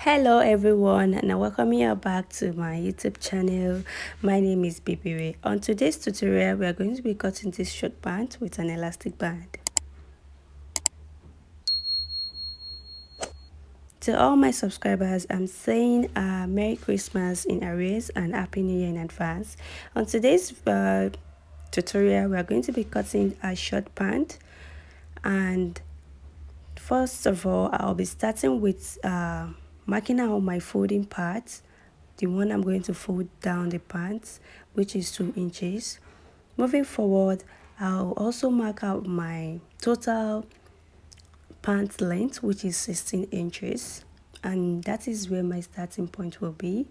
Hello everyone, and I welcome you back to my YouTube channel. My name is Baby. On today's tutorial we are going to be cutting this short pant with an elastic band. To all my subscribers, I'm saying Merry Christmas in arrears and Happy New Year in advance. On today's tutorial we are going to be cutting a short pant, and first of all I'll be starting with marking out my folding part, the one I'm going to fold down the pants, which is 2 inches. Moving forward, I'll also mark out my total pant length, which is 16 inches, and that is where my starting point will be.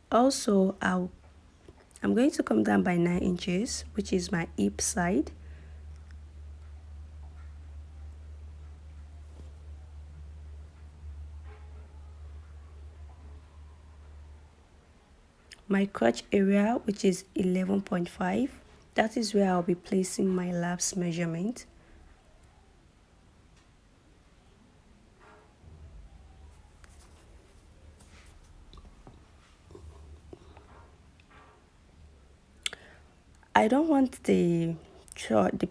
Also, I'm going to come down by 9 inches, which is my hip side. My crotch area, which is 11.5, that is where I'll be placing my lapse measurement. I don't want the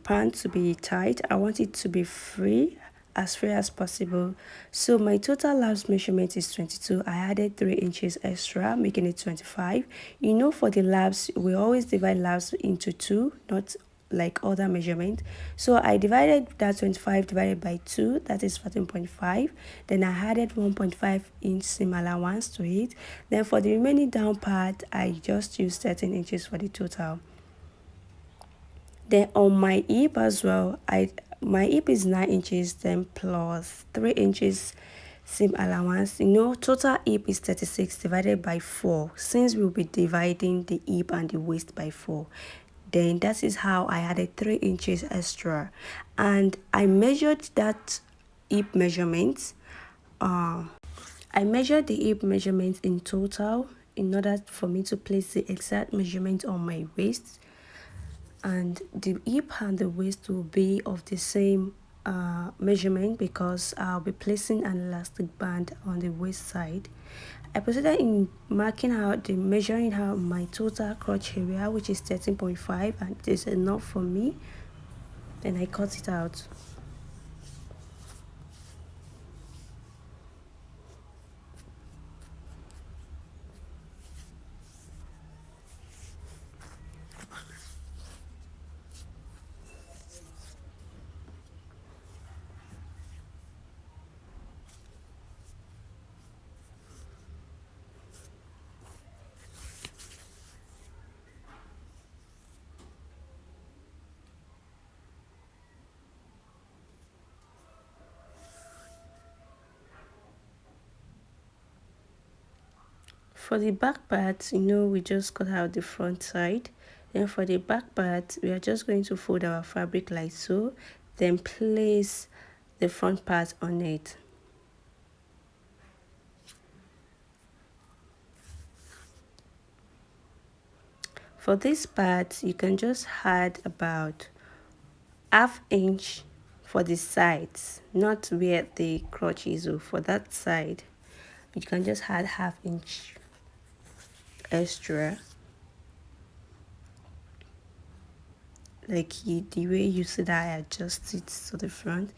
pant to be tight. I want it to be free as possible. So my total lapse measurement is 22. I added 3 inches extra, making it 25. You know, for the lapse we always divide lapse into 2, not like other measurement. So I divided that 25 divided by 2, that is 14.5. Then I added 1.5 inch seam allowance to it. Then for the remaining down part I just used 13 inches for the total. Then on my hip as well, my hip is 9 inches, then plus 3 inches seam allowance. You know, total hip is 36 divided by 4, since we'll be dividing the hip and the waist by 4. Then that is how I added 3 inches extra, and I measured that hip measurement. I measured the hip measurement in total in order for me to place the exact measurement on my waist, and the hip and the waist will be of the same measurement because I'll be placing an elastic band on the waist side. I proceeded in measuring out my total crotch area, which is 13.5, and it is enough for me. Then I cut it out. For the back part, you know, we just cut out the front side. Then for the back part, we are just going to fold our fabric like so, then place the front part on it. For this part, you can just add about ½ inch for the sides, not where the crotch is. So for that side, you can just add ½ inch extra, like the way you see that I adjust it to the front.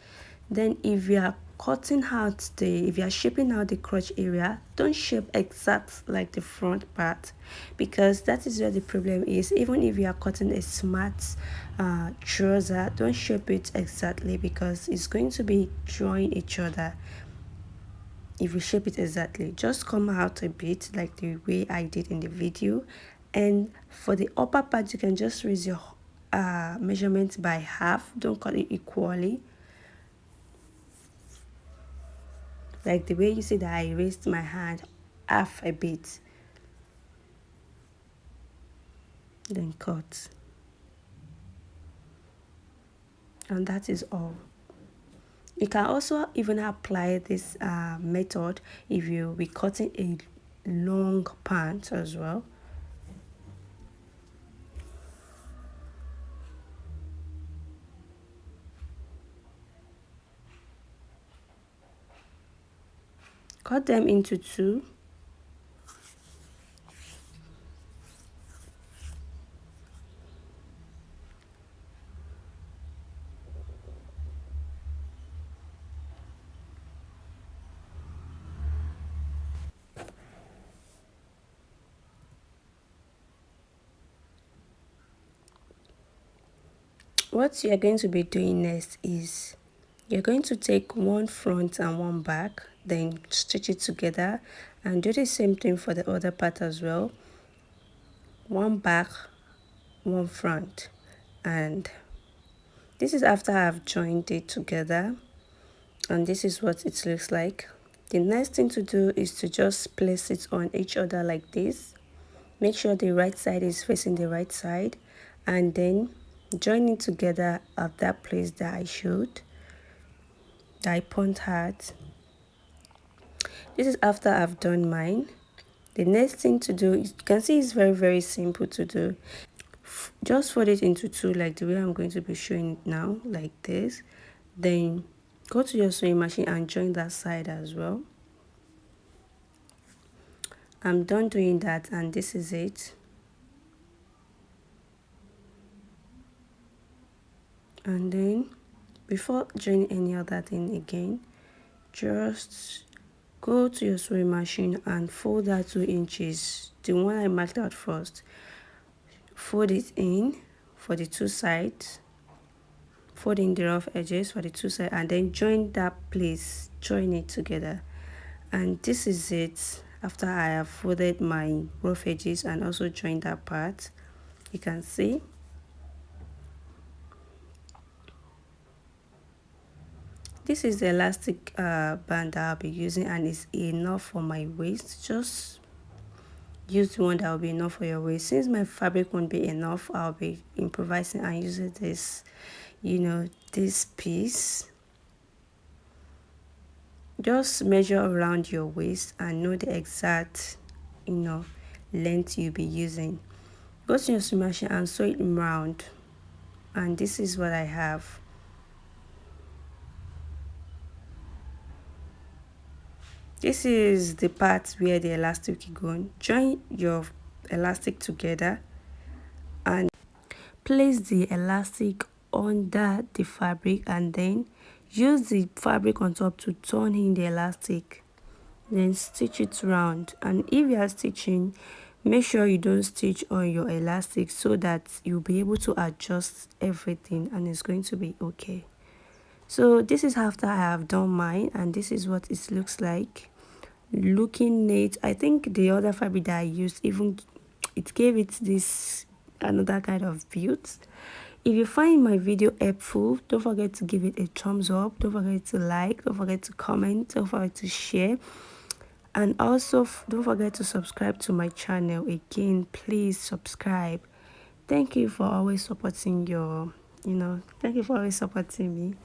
Then if you are if you are shaping out the crotch area, don't shape exact like the front part, because that is where the problem is. Even if you are cutting a smart trouser, don't shape it exactly because it's going to be drawing each other. If you shape it exactly, just come out a bit like the way I did in the video. And for the upper part, you can just raise your measurement by half. Don't cut it equally, like the way you see that I raised my hand half a bit, then cut. And that is all. You can also even apply this method if you be cutting a long pant as well. cut them into two. What you're going to be doing next is you're going to take one front and one back, then stitch it together and do the same thing for the other part as well. One back, one front, and this is after I've joined it together, and this is what it looks like. The next thing to do is to just place it on each other like this. Make sure the right side is facing the right side, and then join it together at that place that I showed, that I point at. This is after I've done mine. The next thing to do is, you can see it's very simple to do. Just fold it into two like the way I'm going to be showing it now, like this. Then go to your sewing machine and join that side as well. I'm done doing that, and this is it. And then before joining any other thing again, just go to your sewing machine and fold that 2 inches, the one I marked out first. Fold it in for the two sides, fold in the rough edges for the two sides, and then join that place, join it together. And this is it after I have folded my rough edges and also joined that part. You can see this is the elastic band that I'll be using, and it's enough for my waist. Just use the one that will be enough for your waist. Since my fabric won't be enough, I'll be improvising and using this, this piece. Just measure around your waist and know the exact length you'll be using. Go to your sewing machine and sew it round, and this is what I have. This is the part where the elastic is going. Join your elastic together and place the elastic under the fabric, and then use the fabric on top to turn in the elastic. Then stitch it round, and if you are stitching, make sure you don't stitch on your elastic so that you'll be able to adjust everything and it's going to be okay. So this is after I have done mine, and this is what it looks like, looking neat. I think the other fabric that I used, even it gave it this another kind of build. If you find my video helpful, don't forget to give it a thumbs up, don't forget to like, don't forget to comment, don't forget to share, and also don't forget to subscribe to my channel. Again, please subscribe. Thank you for always supporting thank you for always supporting me.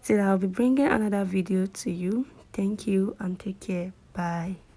Till I'll be bringing another video to you. Thank you and take care. Bye.